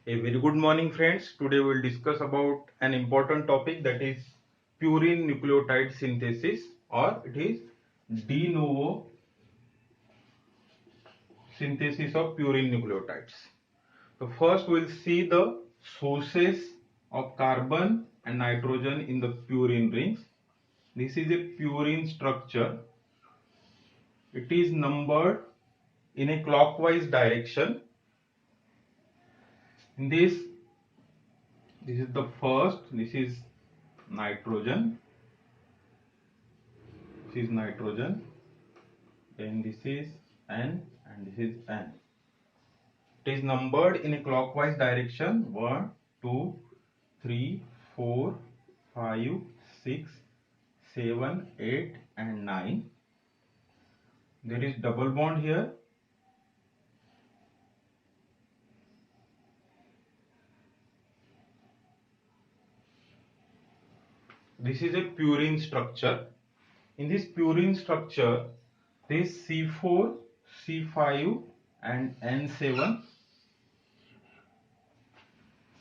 A very good morning, friends. Today we'll discuss about an important topic, that is purine nucleotide synthesis, or it is de novo synthesis of purine nucleotides. So first we'll see the sources of carbon and nitrogen in the purine rings. This is a purine structure. It is numbered in a clockwise direction. In this is the first. This is nitrogen. This is nitrogen. Then this is N and this is N. It is numbered in a clockwise direction: 1, 2, 3, 4, 5, 6, 7, 8 and 9. There is double bond here. This is a purine structure. In this purine structure, this C4, C5 and N7.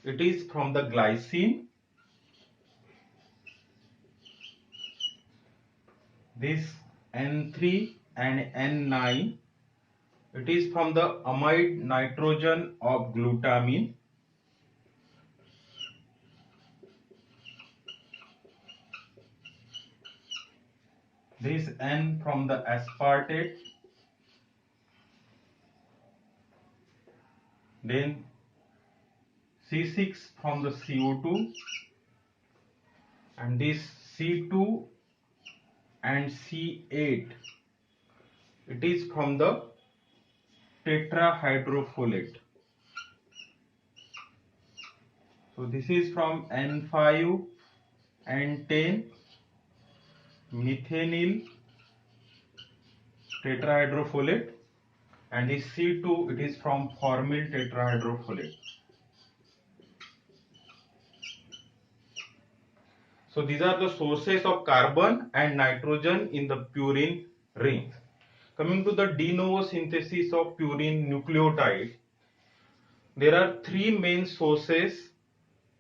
It is from the glycine. This N3 and N9. It is from the amide nitrogen of glutamine. This N from the aspartate. Then C6 from the CO2. And this C2 and C8. It is from the tetrahydrofolate. So this is from N5 and 10 methynyl tetrahydrofolate, and this C2, it is from formyl tetrahydrofolate. So these are the sources of carbon and nitrogen in the purine rings. Coming to the de novo synthesis of purine nucleotide, there are three main sources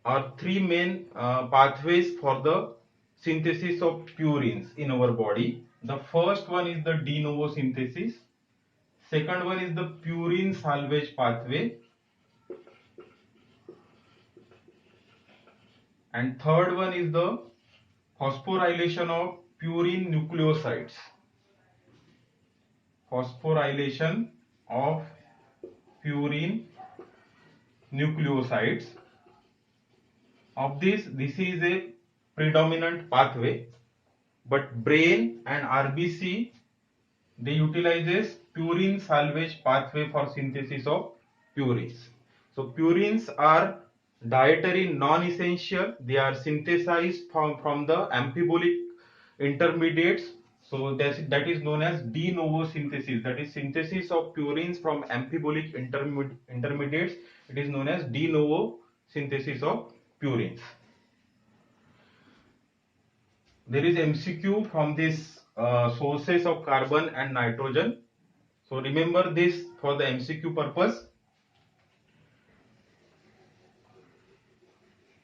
or three main pathways for the synthesis of purines in our body. The first one is the de novo synthesis. Second one is the purine salvage pathway. And third one is the phosphorylation of purine nucleosides. Phosphorylation of purine nucleosides. Of this is a predominant pathway, but brain and RBC, they utilizes purine salvage pathway for synthesis of purines. So purines are dietary non-essential. They are synthesized from the amphibolic intermediates. So that is known as de novo synthesis. That is synthesis of purines from amphibolic intermediates. It is known as de novo synthesis of purines. There is MCQ from this sources of carbon and nitrogen. So remember this for the MCQ purpose.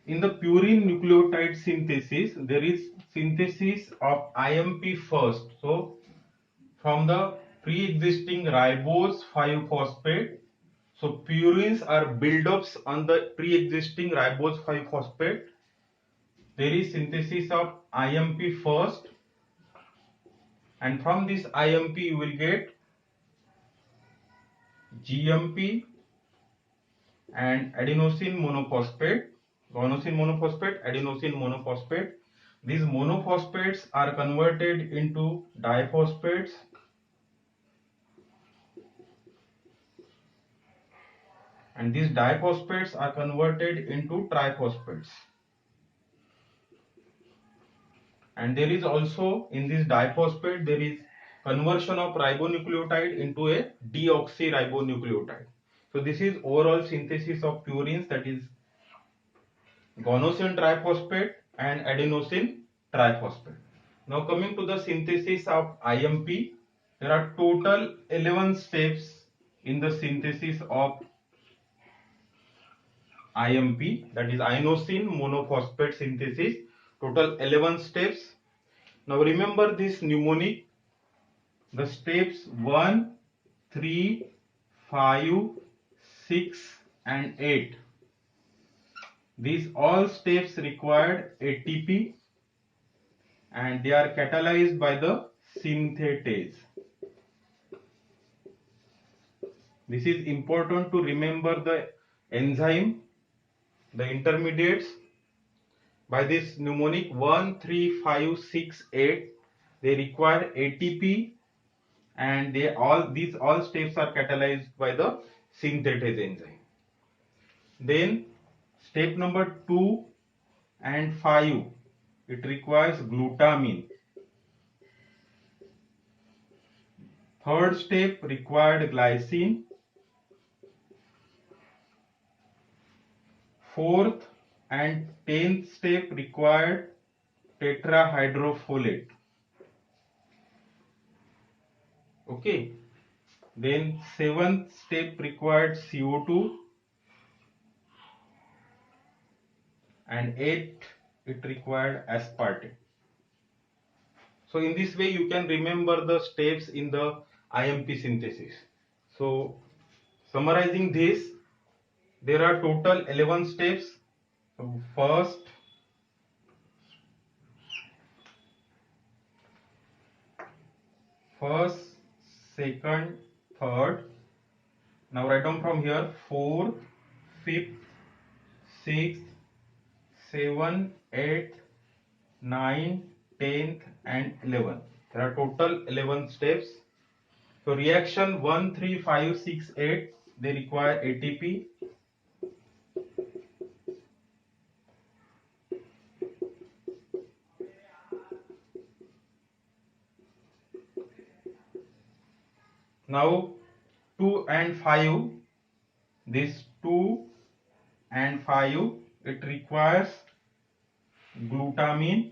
In the purine nucleotide synthesis, there is synthesis of IMP first. So from the pre-existing ribose 5-phosphate, so purines are build-ups on the pre-existing ribose 5-phosphate. There is synthesis of IMP first, and from this IMP you will get GMP and adenosine monophosphate, guanosine monophosphate, adenosine monophosphate. These monophosphates are converted into diphosphates, and these diphosphates are converted into triphosphates. And there is also in this diphosphate, there is conversion of ribonucleotide into a deoxyribonucleotide. So this is overall synthesis of purines, that is guanosine triphosphate and adenosine triphosphate. Now coming to the synthesis of IMP, there are total 11 steps in the synthesis of IMP, that is inosine monophosphate synthesis. Total 11 steps. Now remember this mnemonic. The steps 1, 3, 5, 6 and 8. These all steps required ATP and they are catalyzed by the synthetase. This is important to remember the enzyme, the intermediates. By this mnemonic 1, 3, 5, 6, 8, they require ATP and these all steps are catalyzed by the synthetase enzyme. Then step number 2 and 5, it requires glutamine. Third step required glycine. Fourth and 10th step required tetrahydrofolate. Okay. Then 7th step required CO2 and 8th it required aspartate. So in this way you can remember the steps in the IMP synthesis. So summarizing this, there are total 11 steps. So first, second, third. Now write down from here 4th, 5th, 6th, 7th, 8th, 9th, 10th and 11th. There are total 11 steps. So reaction 1, 3, 5, 6, 8, they require ATP. Now 2 and 5, this 2 and 5, it requires glutamine.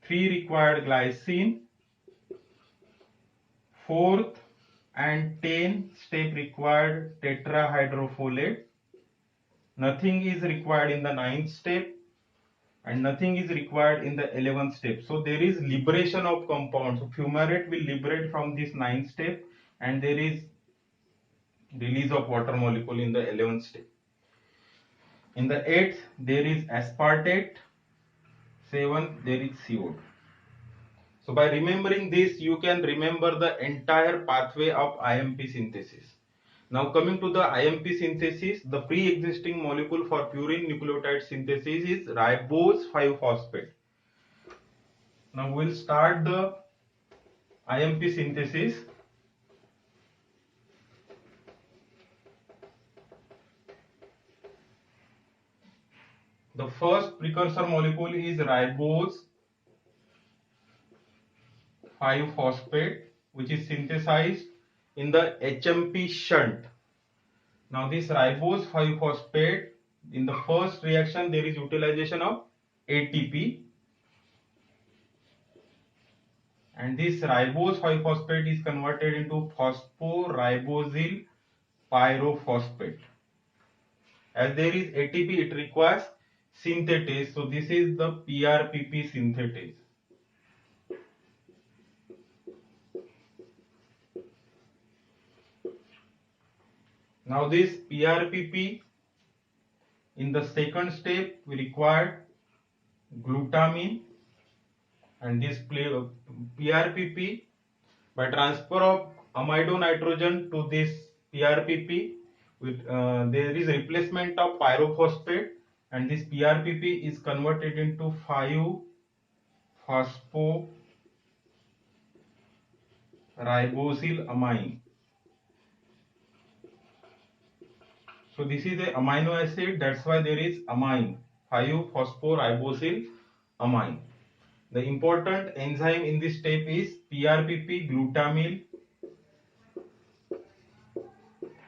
3 required glycine. 4th and 10th step required tetrahydrofolate. Nothing is required in the 9th step and nothing is required in the 11th step. So there is liberation of compounds. So fumarate will liberate from this 9th step and there is release of water molecule in the 11th step. In the 8th there is aspartate. 7th there is CO2. So by remembering this, you can remember the entire pathway of IMP synthesis. Now coming to the IMP synthesis, the pre-existing molecule for purine nucleotide synthesis is ribose 5-phosphate. Now we'll start the IMP synthesis. The first precursor molecule is ribose 5-phosphate, which is synthesized in the HMP shunt. Now this ribose 5-phosphate, in the first reaction there is utilization of ATP and this ribose 5-phosphate is converted into phosphoribosyl pyrophosphate. As there is ATP, it requires synthetase. So this is the PRPP synthetase. Now this PRPP, in the second step we require glutamine and this PRPP, by transfer of amido nitrogen to this PRPP, there is replacement of pyrophosphate and this PRPP is converted into 5-phosphoribosyl amine. So this is a amino acid, that's why there is amine, 5-phosphoribosyl amine. The important enzyme in this step is PRPP glutamyl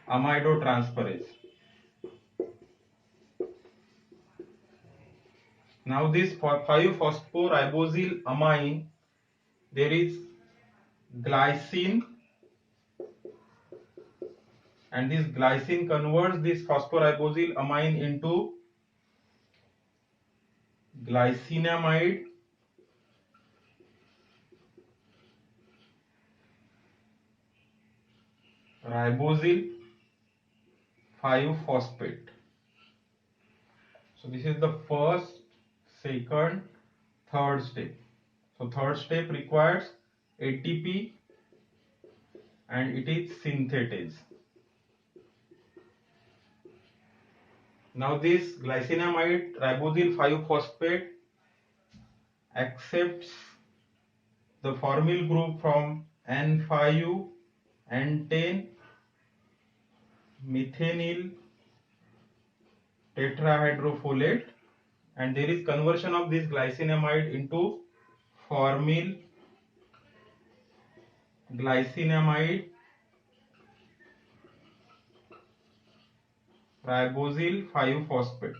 amidotransferase. Now this 5-phosphoribosyl amine, there is glycine and this glycine converts this phosphoribosyl amine into glycinamide ribosyl 5-phosphate. So this is the first, second, third step. So third step requires ATP and it is synthetase. Now this glycinamide ribosyl 5-phosphate accepts the formyl group from N5 N10 methynyl tetrahydrofolate, and there is conversion of this glycinamide into formyl glycinamide ribosyl 5-phosphate.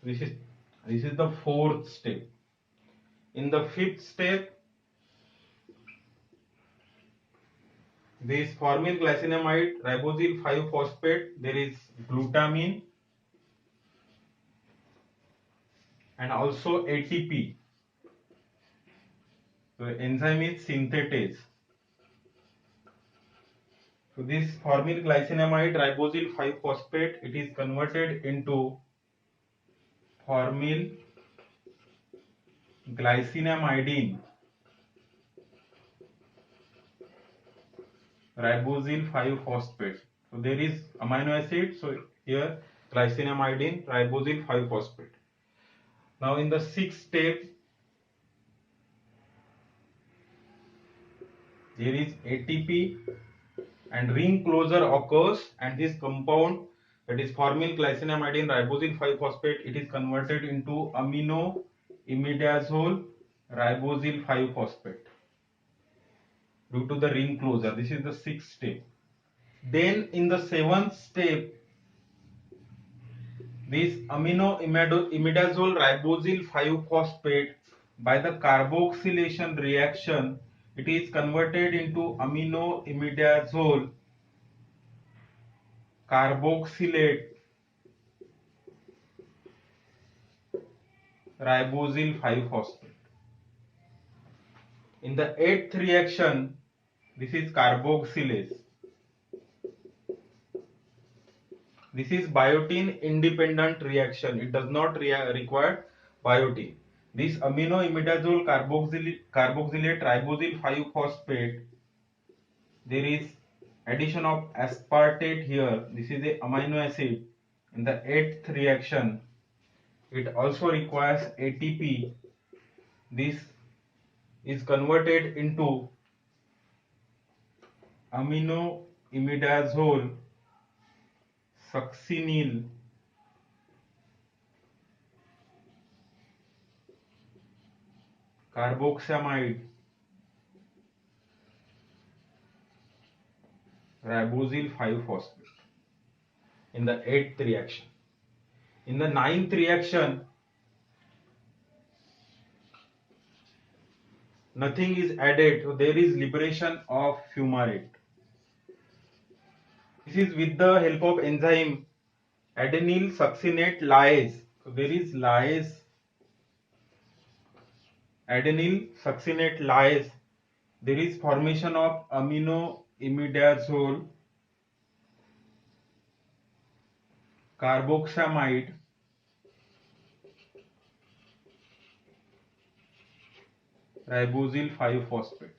This is the fourth step. In the fifth step, this formyl glycinamide ribosyl 5-phosphate, there is glutamine and also ATP. The enzyme is synthetase. So this formyl glycinamide ribosyl 5-phosphate, it is converted into formyl glycinamidine ribosyl 5-phosphate. So there is amino acid. So here glycinamidine ribosyl 5-phosphate. Now in the sixth step, there is ATP and ring closure occurs, and this compound, that is formyl glycinamidine ribosyl 5-phosphate, it is converted into amino imidazole ribosyl 5-phosphate due to the ring closure. This is the sixth step. Then in the seventh step, this amino imidazole ribosyl 5-phosphate, by the carboxylation reaction, it is converted into amino imidazole carboxylate ribosyl 5-phosphate. In the eighth reaction, this is carboxylase. This is biotin independent reaction. It does not require biotin. This amino imidazole carboxylate ribosyl 5-phosphate, there is addition of aspartate here. This is a amino acid. In the eighth reaction, it also requires ATP. This is converted into amino imidazole succinyl carboxamide ribosyl 5-phosphate in the eighth reaction. In the ninth reaction, nothing is added, so there is liberation of fumarate. This is with the help of enzyme adenyl succinate lyase. So there is lyase, adenyl succinate lyase. There is formation of amino imidazole carboxamide ribosyl 5-phosphate.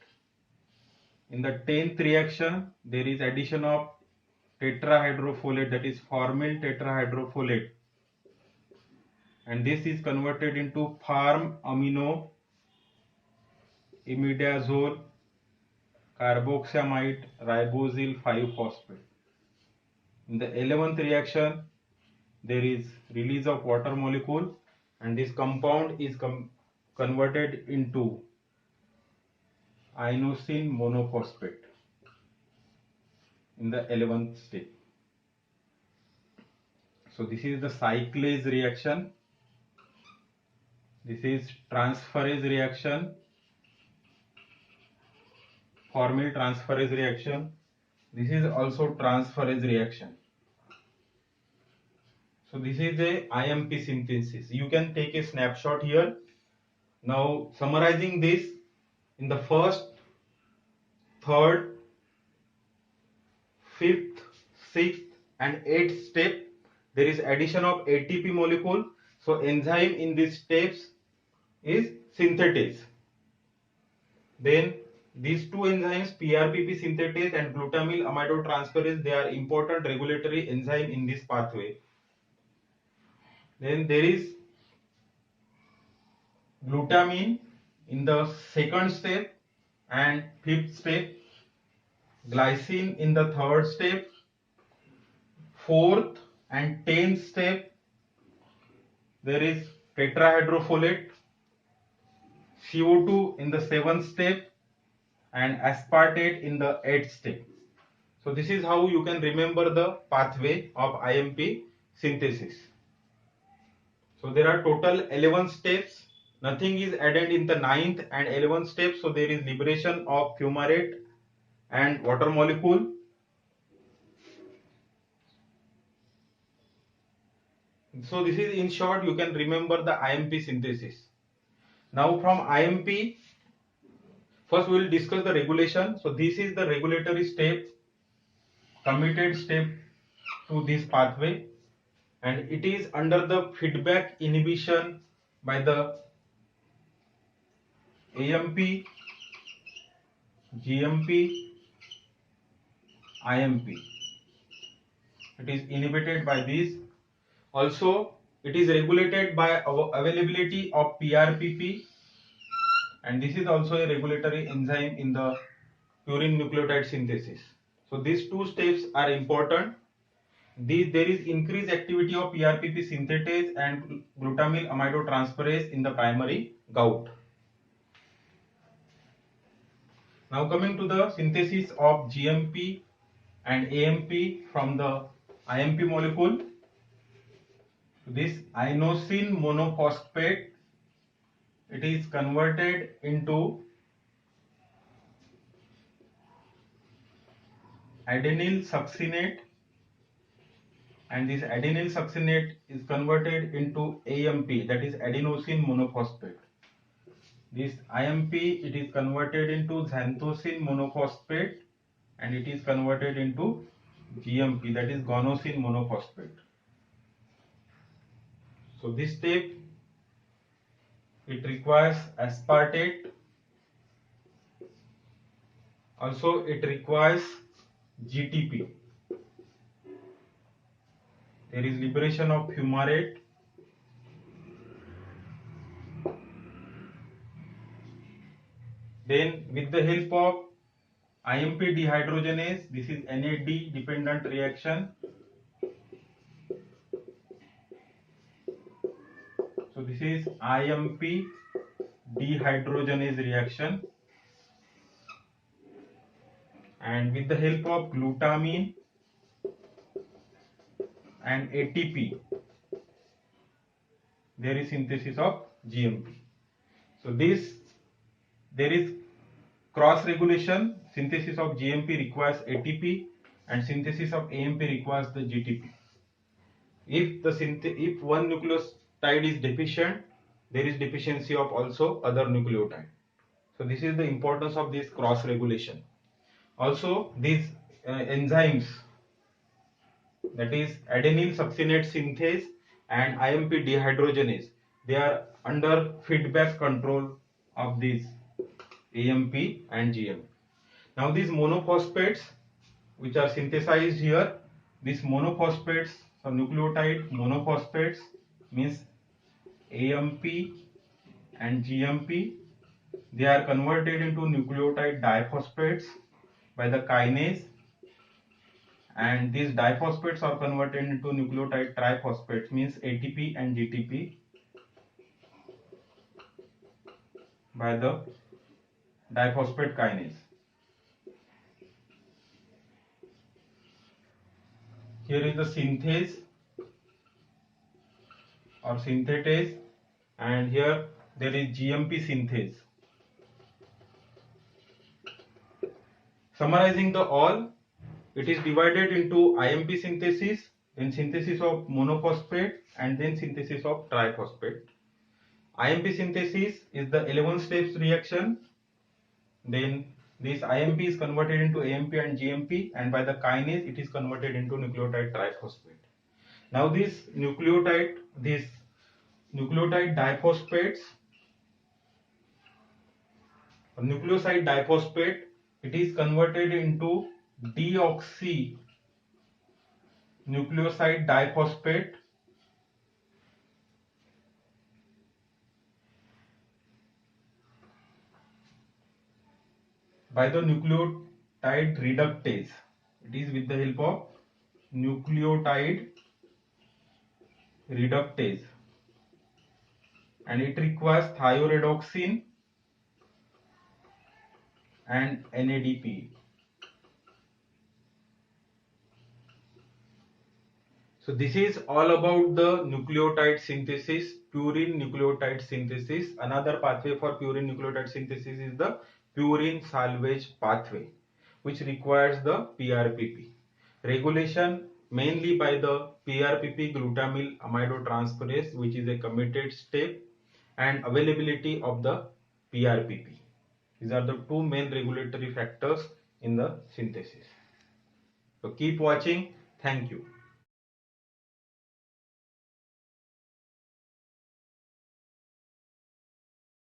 In the 10th reaction, there is addition of tetrahydrofolate, that is formyl tetrahydrofolate, and this is converted into Pharm amino imidazole carboxamide ribosyl 5-phosphate. In the 11th reaction, there is release of water molecule, and this compound is converted into inosine monophosphate in the 11th step. So this is the cyclase reaction. This is transferase reaction, formyl transferase reaction. This is also transferase reaction. So this is a IMP synthesis. You can take a snapshot here. Now summarizing this, in the first, third, fifth, sixth and eighth step, there is addition of ATP molecule. So enzyme in these steps is synthetase. Then these two enzymes, PRPP synthetase and glutamyl amidinotransferase, they are important regulatory enzyme in this pathway. Then there is glutamine in the second step and fifth step, glycine in the third step, fourth and 10th step, there is tetrahydrofolate, CO2 in the seventh step and aspartate in the eighth step. So this is how you can remember the pathway of IMP synthesis. So there are total 11 steps. Nothing is added in the 9th and 11th step. So there is liberation of fumarate and water molecule. So this is in short, you can remember the IMP synthesis. Now from IMP, first we will discuss the regulation. So this is the regulatory step, committed step to this pathway, and it is under the feedback inhibition by the AMP, GMP, IMP. It is inhibited by this. Also, it is regulated by availability of PRPP, and this is also a regulatory enzyme in the purine nucleotide synthesis. So these two steps are important. There is increased activity of PRPP synthetase and glutamyl amidinotransferase in the primary gout. Now coming to the synthesis of GMP and AMP from the IMP molecule. This inosine monophosphate, it is converted into adenyl succinate, and this adenyl succinate is converted into AMP, that is adenosine monophosphate. This IMP, it is converted into xanthosine monophosphate and it is converted into GMP, that is guanosine monophosphate. So this step, it requires aspartate. Also it requires GTP. There is liberation of fumarate. Then with the help of IMP dehydrogenase, this is NAD dependent reaction. So this is IMP dehydrogenase reaction, and with the help of glutamine and ATP, there is synthesis of GMP. So there is cross regulation. Synthesis of GMP requires ATP and synthesis of AMP requires the GTP. If one nucleotide is deficient, there is deficiency of also other nucleotide. So this is the importance of this cross regulation. Also these enzymes, that is adenyl succinate synthase and IMP dehydrogenase, they are under feedback control of these AMP and GMP. Now these monophosphates which are synthesized here, these monophosphates, so nucleotide monophosphates means AMP and GMP, they are converted into nucleotide diphosphates by the kinase, and these diphosphates are converted into nucleotide triphosphates means ATP and GTP by the diphosphate kinase. Here is the synthase or synthetase, and here there is GMP synthase. Summarizing the all, It is divided into IMP synthesis, then synthesis of monophosphate, and then synthesis of triphosphate. IMP synthesis is the 11 steps reaction. Then this IMP is converted into AMP and GMP, and by the kinase it is converted into nucleotide triphosphate. Now this nucleotide diphosphates, nucleoside diphosphate, it is converted into deoxy nucleoside diphosphate by the nucleotide reductase. It is with the help of nucleotide reductase, and it requires thioredoxin and NADP. So this is all about the nucleotide synthesis, purine nucleotide synthesis. Another pathway for purine nucleotide synthesis is the purine salvage pathway, which requires the PRPP. Regulation mainly by the PRPP glutamyl amidotransferase, which is a committed step, and availability of the PRPP. These are the two main regulatory factors in the synthesis. So keep watching. Thank you.